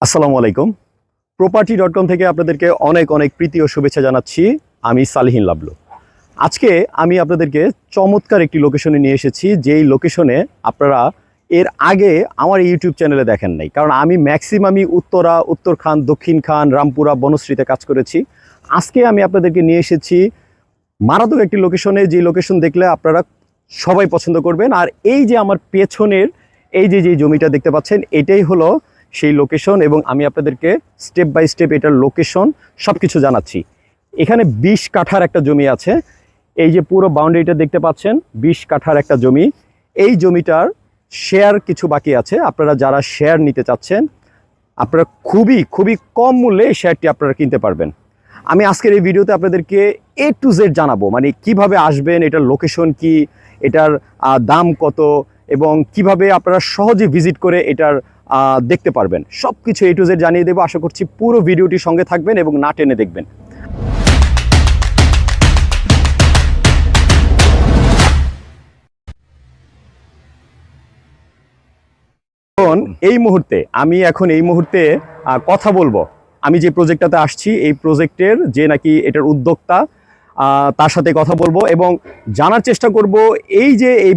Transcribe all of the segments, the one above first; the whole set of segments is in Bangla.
আসসালামু আলাইকুম। property.com থেকে আপনাদেরকে অনেক অনেক প্রীতি ও শুভেচ্ছা জানাচ্ছি। আমি সালিহিন লাবলু। আজকে আমি আপনাদেরকে চমৎকার একটি লোকেশনে নিয়ে এসেছি, যেই লোকেশনে আপনারা এর আগে আমার ইউটিউব চ্যানেলে দেখেন নাই। কারণ আমি ম্যাক্সিমামই উত্তরা, উত্তরখান, দক্ষিণখান, রামপুরা, বনশ্রীতে কাজ করেছি। আজকে আমি আপনাদেরকে নিয়ে এসেছি মারাত্মক একটি লোকেশনে, যে লোকেশন দেখলে আপনারা সবাই পছন্দ করবেন। আর এই যে আমার পেছনের এই যে জমিটা দেখতে পাচ্ছেন, এটাই হলো সেই লোকেশন, এবং আমি আপনাদেরকে স্টেপ বাই স্টেপ এটার লোকেশন সব কিছু জানাচ্ছি। এখানে 20 কাঠার একটা জমি আছে। এই যে পুরো বাউন্ডারিটা দেখতে পাচ্ছেন, 20 কাঠার একটা জমি। এই জমিটার শেয়ার কিছু বাকি আছে। আপনারা যারা শেয়ার নিতে চাচ্ছেন, আপনারা খুবই কম মূল্যে এই শেয়ারটি আপনারা কিনতে পারবেন। আমি আজকের এই ভিডিওতে আপনাদেরকে A to Z জানাবো, মানে কিভাবে আসবেন, এটার লোকেশন কি, এটার দাম কত, এবং কিভাবে আপনারা সহজে ভিজিট করে এটার দেখতে পারবেন। সব কিছু A to Z জানিয়ে দেবো। আশা করছি পুরো ভিডিওটি সঙ্গে থাকবেন এবং না টেনে দেখবেন। এই মুহূর্তে কথা বলবো আমি যে প্রজেক্টটাতে আসছি, এই প্রজেক্টের যে নাকি এটার উদ্যোক্তা, তার সাথে কথা বলবো এবং জানার চেষ্টা করব এই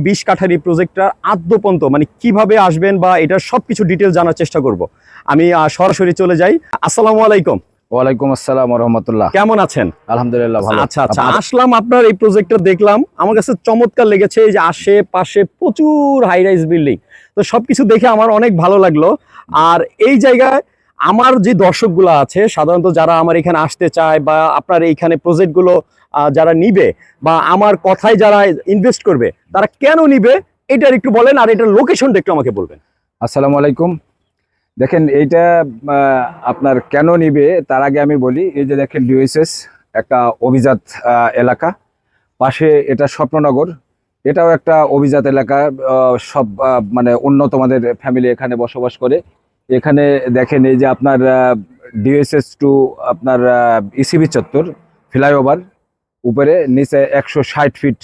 20 কাঠার এই প্রজেক্টটার আদ্যপন্ত মানে কিভাবে আসবেন, বা এটার সবকিছু ডিটেল জানার চেষ্টা করব। আমি সরাসরি চলে যাই। আসসালামু আলাইকুম। ওয়ালাইকুম আসসালাম ওয়া রাহমাতুল্লাহ। কেমন আছেন? আলহামদুলিল্লাহ ভালো। আচ্ছা, আসলাম আপনার এই প্রজেক্টটা দেখলাম, আমার কাছে চমৎকার লেগেছে। এই যে আশেপাশে প্রচুর হাই রাইজ বিল্ডিং, তো সবকিছু দেখে আমার অনেক ভালো লাগলো। আর এই জায়গায় আমার যে দর্শকগুলো আছে, সাধারণত যারা আমার এখানে আসতে চায়, বা আপনার এইখানে প্রজেক্টগুলো যারা নিবে, বা আমার কথায় যারা ইনভেস্ট করবে, তারা কেন নিবে এটার একটু বলেন, আর এটার লোকেশনটা একটু আমাকে বলবেন। আসসালামু আলাইকুম। দেখেন এইটা আপনার কেন নিবে তার আগে আমি বলি, এই যে দেখেন ডিওএসএস একটা অভিজাত এলাকা, পাশে এটা স্বপ্ননগর, এটাও একটা অভিজাত এলাকা। সব মানে উন্নত মানের ফ্যামিলি এখানে বসবাস করে। এখানে দেখেন এই যে আপনার ডিওএসএস টু আপনার ইসিবি চত্বর, ফ্লাইওভার, উপরে নিচে 160 ফিট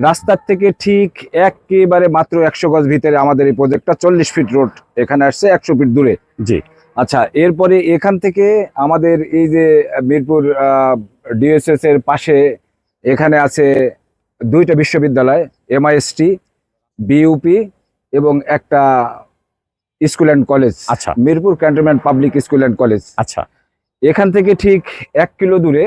রাস্তার থেকে ঠিক একেবারে মাত্র 100 গজ ভিতরে আমাদের এই প্রজেক্টটা। 40 ফিট রোড এখানে আসছে 100 ফিট দূরে। জি আচ্ছা, এরপরে এখান থেকে আমাদের এই যে মিরপুর ডিএসএস এর পাশে এখানে আছে 2টা বিশ্ববিদ্যালয়, এমআইএসটি, বিইউপি এবং একটা স্কুল অ্যান্ড কলেজ। আচ্ছা, Mirpur cantonment public school and college. আচ্ছা, এখান থেকে ঠিক 1 কিলো দূরে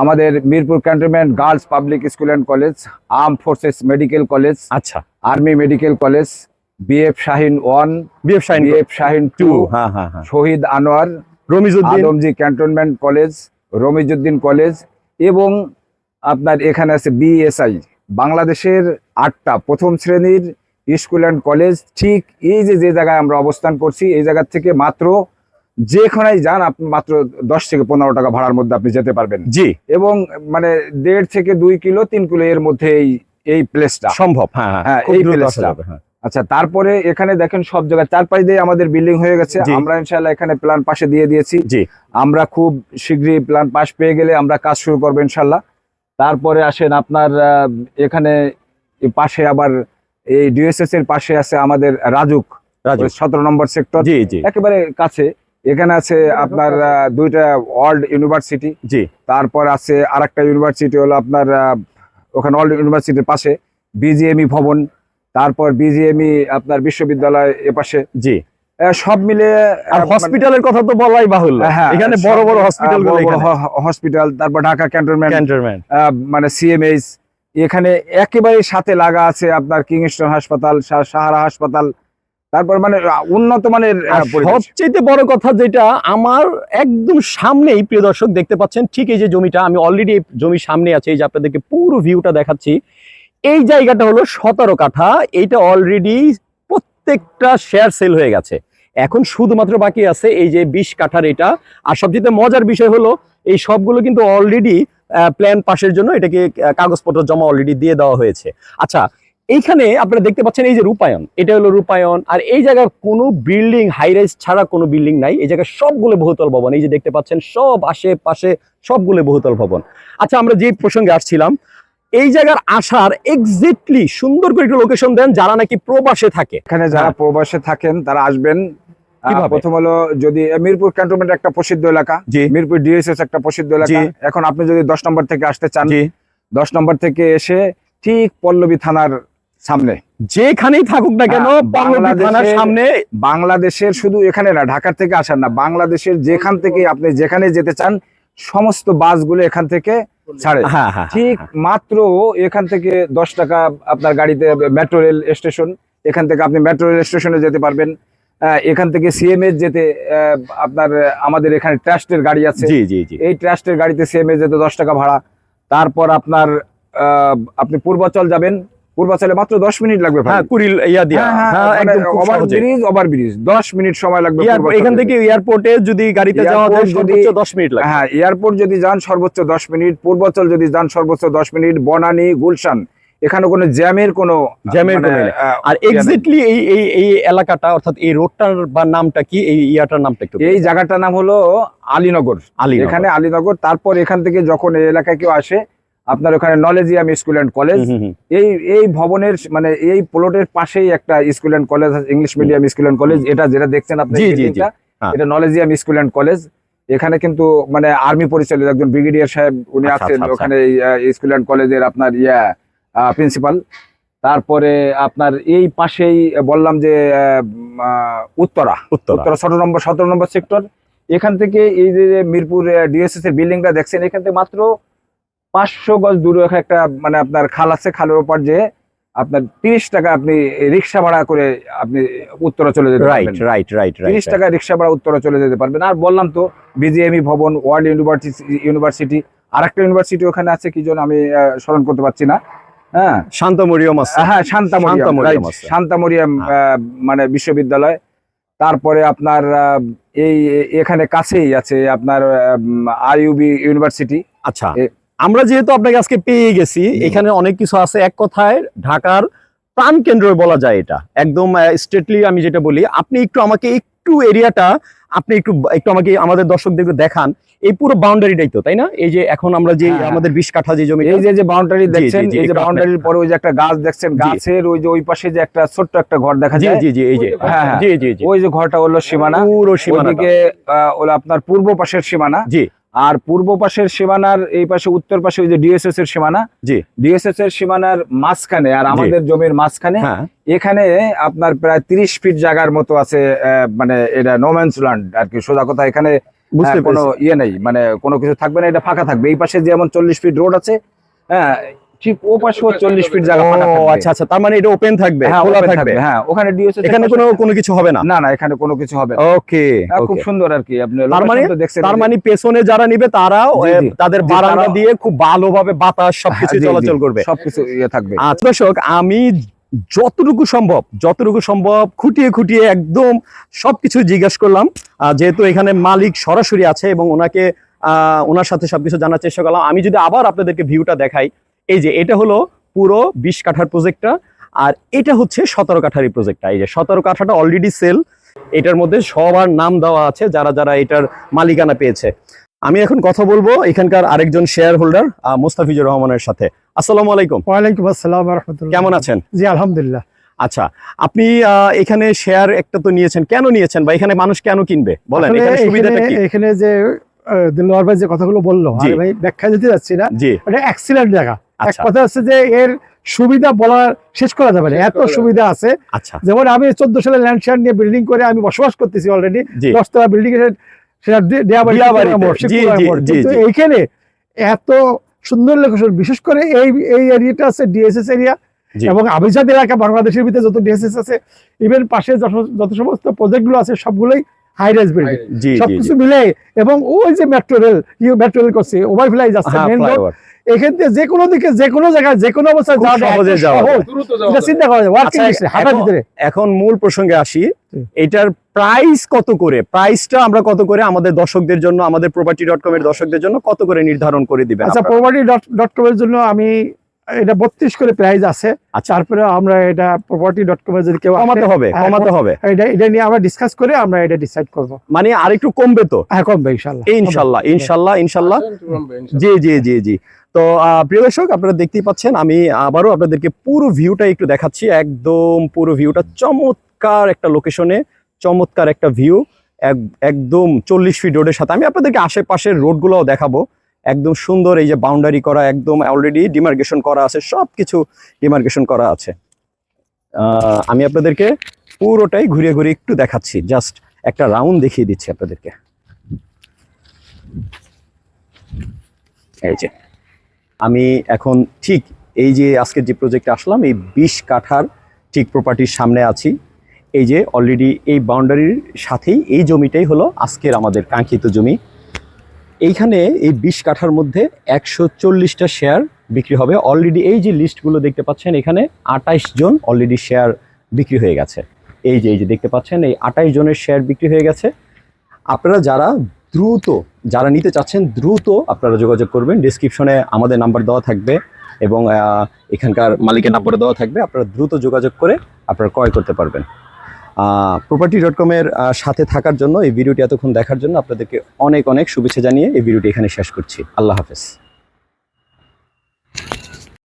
আমাদের Mirpur cantonment girls public school and college, armed forces medical college, আচ্ছা, army medical college, BF Shaheen 1, BF Shaheen 2, Shahid Anwar, Adamjee cantonment college, Ramizuddin college, এবং আপনার এখানে আছে বিএসআই, বাংলাদেশের 8টা প্রথম শ্রেণীর স্কুল অ্যান্ড কলেজ। ঠিক এই যে জায়গায় আমরা অবস্থান করছি, এই জায়গা থেকে মাত্র যেখানেই যান আপনি মাত্র 10 থেকে 15 টাকা ভাড়ার মধ্যে আপনি যেতে পারবেন। জি, এবং মানে 1.5 থেকে 2 কিলো 3 কিলো এর মধ্যে এই প্লেসটা সম্ভব। হ্যাঁ, এই প্লেসটা। আচ্ছা, তারপরে এখানে দেখেন সব জায়গায় চারপাশ দিয়ে আমাদের বিল্ডিং হয়ে গেছে। আমরা ইনশাআল্লাহ এখানে প্ল্যান পাশে দিয়ে দিয়েছি। জি, আমরা খুব শীঘ্রই প্ল্যান পাশ পেয়ে গেলে আমরা কাজ শুরু করবো ইনশাআল্লাহ। তারপরে আসেন আপনার এখানে পাশে আবার এই ডিএসএস এর পাশে আছে আমাদের রাজুক 17 নম্বর সেক্টর, একেবারে কাছে। এখানে আছে আপনার 2টা ওয়ার্ল্ড ইউনিভার্সিটি। জি, তারপর আছে আরেকটা ইউনিভার্সিটি হলো আপনার ওখানে ওয়ার্ল্ড ইউনিভার্সিটির পাশে বিজিএমই ভবন, তারপর বিজিএমই আপনার বিশ্ববিদ্যালয় এপাশে। জি, সব মিলে হসপিটালের কথা তো বলাই বাহুল্য। এখানে বড় বড় হসপিটাল, তারপর ঢাকা ক্যান্টনমেন্ট মানে সিএমএইচ, এখানে একেবারে সাথে লাগা আছে আপনার কিংস্টন হাসপাতাল, সাহারা হাসপাতাল। তারপর মানে উন্নত মানের। সবচেয়ে বড় কথা যেটা আমার একদম সামনেই, প্রিয় দর্শক দেখতে পাচ্ছেন, ঠিক এই যে জমিটা, আমি অলরেডি জমির সামনে আছে, এই যে আপনাদেরকে পুরো ভিউটা দেখাচ্ছি। এই জায়গাটা হলো 17 কাঠা। এইটা অলরেডি প্রত্যেকটা শেয়ার সেল হয়ে গেছে। এখন শুধুমাত্র বাকি আছে এই যে 20 কাঠার এটা। আর সবচেয়ে মজার বিষয় হলো এই সবগুলো কিন্তু অলরেডি প্ল্যান পাশের জন্য এটাকে কাগজপত্র জমা অলরেডি দিয়ে দেওয়া হয়েছে। আচ্ছা, এইখানে আপনারা দেখতে পাচ্ছেন এই যে রূপায়ণ, এটা হলো রূপায়ণ। আর এই জায়গায় কোনো বিল্ডিং হাইরাইজ ছাড়া কোনো বিল্ডিং নাই। এই জায়গায় সবগুলো বহুতল ভবন, এই যে দেখতে পাচ্ছেন সব আশেপাশে সবগুলো বহুতল ভবন। আচ্ছা, আমরা যে প্রসঙ্গে আসছিলাম, এই জায়গার আসার এক্স্যাক্টলি সুন্দর করে একটু লোকেশন দেন যারা নাকি প্রবাসে থাকে। এখানে যারা প্রবাসে থাকেন তারা আসবেন কিভাবে? প্রথম হলো যদি মিরপুর ক্যান্টনমেন্ট একটা প্রসিদ্ধ এলাকা, জি মিরপুর ডিএসএস একটা প্রসিদ্ধ এলাকা। জি। এখন আপনি যদি 10 নম্বর থেকে আসতে চান, জি 10 নম্বর থেকে এসে ঠিক পল্লবী থানার সামনে, যেখানেই থাকুক না কেন হ্যাঁ, পল্লবী থানার বাংলাদেশের- সামনে। বাংলাদেশের শুধু এখানে না, ঢাকার থেকে আসেন না, বাংলাদেশের যেখান থেকে আপনি যেখানে যেতে চান সমস্ত বাসগুলো এখান থেকে ছাড়ে। হ্যাঁ হ্যাঁ ঠিক মাত্র এখান থেকে 10 টাকা আপনার গাড়িতে মেট্রো রেল স্টেশন, এখান থেকে আপনি মেট্রো রেল স্টেশনে যেতে পারবেন। এখান থেকে সিএমএস যেতে আপনার আমাদের এখানে ট্রাস্টের গাড়ি আছে, জি জি জি এই ট্রাস্টের গাড়িতে সিএমএস যেতে 10 টাকা ভাড়া। তারপর আপনার আপনি পূর্বাচল যাবেন, পূর্বাচলে মাত্র 10 মিনিট লাগবে ভাই। হ্যাঁ কুড়িল ইয়া দিয়া হ্যাঁ একদম খুব সহজে। ওভারব্রিজ 10 মিনিট সময় লাগবে পূর্বাচলে এখান যেতে। থেকে এয়ারপোর্টে যদি গাড়িতে যাওয়া যায় এয়ারপোর্ট সর্বোচ্চ যদি- 10 মিনিট লাগে। হ্যাঁ, এয়ারপোর্ট যদি যান সর্বোচ্চ 10 মিনিট, পূর্বাচল যদি যান সর্বোচ্চ 10 মিনিট, বনানী গুলশান এখানে কোনো জ্যামের কোনো জ্যামের কোনো মানে, নেই। আর ইয়ে নেই। এক্স্যাক্টলি এই এই এই এলাকাটা অর্থাৎ এই রোডটার বা নামটা কি, এই ইয়াটার নামটা একটু এই জায়গাটার নাম হলো আলীনগর। আলীনগর। এখানে আলীনগর। তারপর এখান থেকে যখন এই এলাকায় কেউ আসে, আপনার ওখানে নলেজিয়াম স্কুল অ্যান্ড কলেজ, হুম, হুম, হুম। এই ভবনের মানে এই প্লটের পাশেই একটা স্কুল অ্যান্ড কলেজ আছে, English medium school and college. এটা যেটা দেখছেন আপনি জি, জি, buildingটা, হ্যাঁ। এটা নলেজিয়াম স্কুল অ্যান্ড কলেজ। এখানে কিন্তু মানে আর্মি পরিচালিত একজন ব্রিগেডিয়ার সাহেব উনি আচ্ছা, আছেন আচ্ছা, ওখানে স্কুল অ্যান্ড কলেজের আপনার প্রিন্সিপাল। তারপরে আপনার এই পাশেই বললাম যে উত্তরা উত্তরা 17 নম্বর সেক্টর। এখান থেকে এই যে মিরপুর ডিএসএস এর বিল্ডিংটা দেখছেন, এখান থেকে মাত্র 500 গজ দূরে একটা মানে আপনার খাল আছে, খালের ওপর যে আপনার 30 টাকা আপনি রিক্সা ভাড়া করে আপনি উত্তরা চলে যেতে রাইট পারবেন। রাইট রাইট 30 টাকা রিক্সা ভাড়া উত্তরা চলে যেতে পারবেন। আর বললাম তো বিজিএমই ভবন, ওয়ার্ল্ড ইউনিভার্সিটি, আরেকটা ইউনিভার্সিটি ওখানে আছে, কি যেন আমি স্মরণ করতে পারছি না। হ্যাঁ শান্ত মরিয়ম আছে। হ্যাঁ, শান্তামরিয়াম, শান্তামরিয়াম right, আছে। শান্তামরিয়াম মানে বিশ্ববিদ্যালয়। তারপরে আপনার এখানে কাছেই আছে আপনার আইইউবি ইউনিভার্সিটি। আচ্ছা এ- আমরা যেহেতু আপনাকে আজকে পেয়ে গেছি, এখানে অনেক কিছু আছে। এক কথায় ঢাকার প্রাণ কেন্দ্র বলা যায় এটা একদম স্ট্রেটলি। আমি যেটা বলি, আপনি একটু আমাকে একটু এরিয়াটা আপনি একটু একটু আমাকে আমাদের দর্শকদেরকে দেখান। এই পুরো বাউন্ডারিটাই তো, তাই না? এই যে এখন আমরা যে হ্যাঁ। আমাদের 20 কাঠা যে জমি, এই যে বাউন্ডারি জি, দেখছেন, জি, এই যে একটু বাউন্ডারির পরে ওই যে একটা গাছ দেখছেন, জি। গাছের ওই যে ওই পাশে যে একটা ছোট্ট একটা ঘর দেখা জি যায়, জি জি এই যে হ্যাঁ, হ্যাঁ। জি জি জি ওই যে ঘরটা হলো সীমানা। পুরো সীমানাটা। ওইদিকে হলো আপনার পূর্ব পাশের সীমানা, জি আর পূর্ব পাশের সীমানার এই পাশে উত্তর পাশে ওই যে ডিএসএস এর সীমানা। জি ডিএসএস এর সীমানার মাঝখানে আর আমাদের জমির মাঝখানে হ্যাঁ এখানে আপনার প্রায় 30 ফিট জায়গার মতো আছে। মানে এটা নোম্যান্স ল্যান্ড আর কি, সোজা কথা। এখানে বুঝতে কোনো পেরেছি। ইয়ে নেই, মানে কোনো কিছু থাকবে না, এটা ফাঁকা থাকবে। এই পাশে যেমন 40 ফিট রোড আছে, হ্যাঁ, ঠিক ও পাশেও 40 ফিট জায়গা ফাঁকা ও থাকবে। আচ্ছা আচ্ছা, তার মানে এটা ওপেন থাকবে, হ্যাঁ, খোলা open থাকবে। হ্যাঁ, ওখানে ডিএসএস এখানে কোনো কিছু হবে না। না, এখানে কোনো কিছু হবে না। ওকে খুব সুন্দর আর কি। আপনি তার মানে location তো দেখছেন, তার মানে পেছনে যারা নিবে তারাও জি, জি। তাদের জি, বারান্দা তারাও- দিয়ে খুব ভালোভাবে বাতাস সবকিছু হ্যাঁ, জি, জি, চলাচল করবে। সবকিছু ইয়ে থাকবে। আচ্ছা দর্শক, আমি যতটুকু সম্ভব খুঁটিয়ে খুঁটিয়ে একদম সবকিছু জিজ্ঞেস করলাম, যেহেতু এখানে মালিক সরাসরি আছে এবং ওনাকে ওনার সাথে সবকিছু জানার চেষ্টা করলাম। আমি যদি আবার আপনাদেরকে ভিউটা দেখাই, এই যে এটা হলো পুরো 20 কাঠার প্রজেক্টটা, আর এটা হচ্ছে 17 কাঠার প্রজেক্টটা। এই যে 17 কাঠাটা অলরেডি সেল, এটার মধ্যে সবার নাম দেওয়া আছে যারা যারা এটার মালিকানা পেয়েছে। আমি এখন কথা বলবো এখানকার আরেকজন শেয়ার হোল্ডার মুস্তাফিজুর রহমানের সাথে। আসসালামু আলাইকুম। ওয়ালাইকুম আসসালাম ওয়া রাহমাতুল্লাহ। কেমন আছেন? জি আলহামদুলিল্লাহ। আচ্ছা, আপনি এখানে শেয়ার একটা তো নিয়েছেন, কেন নিয়েছেন বা এখানে মানুষ কেন কিনবে বলেন? আসলে এখানে সুবিধাটা কি? এখানে যে দিলওয়ার ভাই যে কথাগুলো বললো, জি। আর ভাই ব্যাখ্যা দিতে যাচ্ছি না, জি এটা এক্সিলেন্ট জায়গা। এক আচ্ছা কথা হচ্ছে যে এর সুবিধা বলার শেষ করা যাবে না, এত সুবিধা আছে। আচ্ছা যেমন আমি 14 সালে ল্যান্ড শেয়ার নিয়ে বিল্ডিং করে আমি বসবাস করতেছি অলরেডি, জি 10 তলা বিল্ডিং এর সেটা দিয়াবাড়িতে, জি, জি, জি, কিন্তু জি। এইখানে এত সুন্দর লোকেশন, বিশেষ করে এই এরিয়াটা আছে ডিএসএস এরিয়া জি। এবং আবিজাদ এলাকা, বাংলাদেশের ভিতরে যত ডিএসএস আছে, ইভেন পাশে যত সমস্ত প্রজেক্ট গুলো আছে সবগুলোই হাই রাইজ বিল্ডিং, জি জি সবকিছু জি মিলে। এবং ওই যে মেট্রো রেল করছে, ওভারফ্লাই যাচ্ছে, হ্যাঁ, মেইন রোড, flyover। এখান থেকে যে কোনো দিকে যে কোনো জায়গায় যে কোনো অবস্থায় খুব যাওয়া যায়, সহজে এত যাওয়া সহজ। যায়। এটা চিন্তা করা যায় ওয়ার্কিং আচ্ছা, ডিস্টেন্স হাঁটার এখন- ভিতরে। এখন মূল প্রসঙ্গে আসি। জি। এটার প্রাইস কত করে, প্রাইসটা আমরা কত করে আমাদের দর্শকদের জন্য, আমাদের property.com এর দর্শকদের জন্য কত করে নির্ধারণ করে দিবেন আচ্ছা, আপনারা? property.com এর জন্য আমি এটা 32 করে প্রাইস আছে। আচ্ছা। তারপরে আমরা এটা property.com এর যদি কেউ আসে, কমাতে হবে, হ্যাঁ, কমাতে হবে, এটা নিয়ে আমরা ডিসকাস করে আমরা এটা ডিসাইড করব। মানে আরেকটু কমবে তো? হ্যাঁ, কমবে ইনশাআল্লাহ। ইনশাল্লাহ ইনশাল্লাহ ইনশাল্লাহ। জি জি জি জি। তো প্রিয় দর্শক, আপনারা দেখতেই পাচ্ছেন, আমি আবারও আপনাদেরকে পুরো ভিউটা একটু দেখাচ্ছি। একদম পুরো ভিউটা চমৎকার একটা লোকেশনে, চমৎকার একটা ভিউ, একদম 40 ফিট রোডের সাথে। আমি আপনাদেরকে আশেপাশের রোডগুলোও দেখাবো। একদম সুন্দর, এই যে বাউন্ডারি করা, একদম অলরেডি ডিমার্কেশন করা আছে, সব কিছু ডিমার্কেশন করা আছে। আমি আপনাদেরকে পুরোটাই ঘুরিয়ে ঘুরিয়ে একটু দেখাচ্ছি, জাস্ট একটা রাউন্ড দেখিয়ে দিচ্ছি আপনাদেরকে। এই যে আমি এখন ঠিক এই যে আজকের যে প্রজেক্টে আসলাম, এই 20 কাঠার ঠিক প্রপার্টির সামনে আছি। এই যে অলরেডি এই বাউন্ডারির সাথেই এই জমিটাই হলো আজকের আমাদের কাঙ্ক্ষিত জমি। এইখানে এই 20 কাঠার মধ্যে 140টা শেয়ার বিক্রি হবে অলরেডি। এই যে লিস্টগুলো দেখতে পাচ্ছেন, এখানে 28 জন অলরেডি শেয়ার বিক্রি হয়ে গেছে। এই যে দেখতে পাচ্ছেন, এই 28 জনের শেয়ার বিক্রি হয়ে গেছে। আপনারা যারা নিতে চাচ্ছেন দ্রুত আপনারা যোগাযোগ করবেন। ডেসক্রিপশনে আমাদের নাম্বার দেওয়া থাকবে এবং এখানকার মালিকের নাম্বার দেওয়া থাকবে। আপনারা দ্রুত যোগাযোগ করে আপনারা ক্রয় করতে পারবেন। property.com-এর সাথে থাকার জন্য, এই ভিডিওটি এতক্ষণ দেখার জন্য আপনাদেরকে অনেক অনেক শুভেচ্ছা জানিয়ে এই ভিডিওটি এখানে শেষ করছি। আল্লাহ হাফেজ।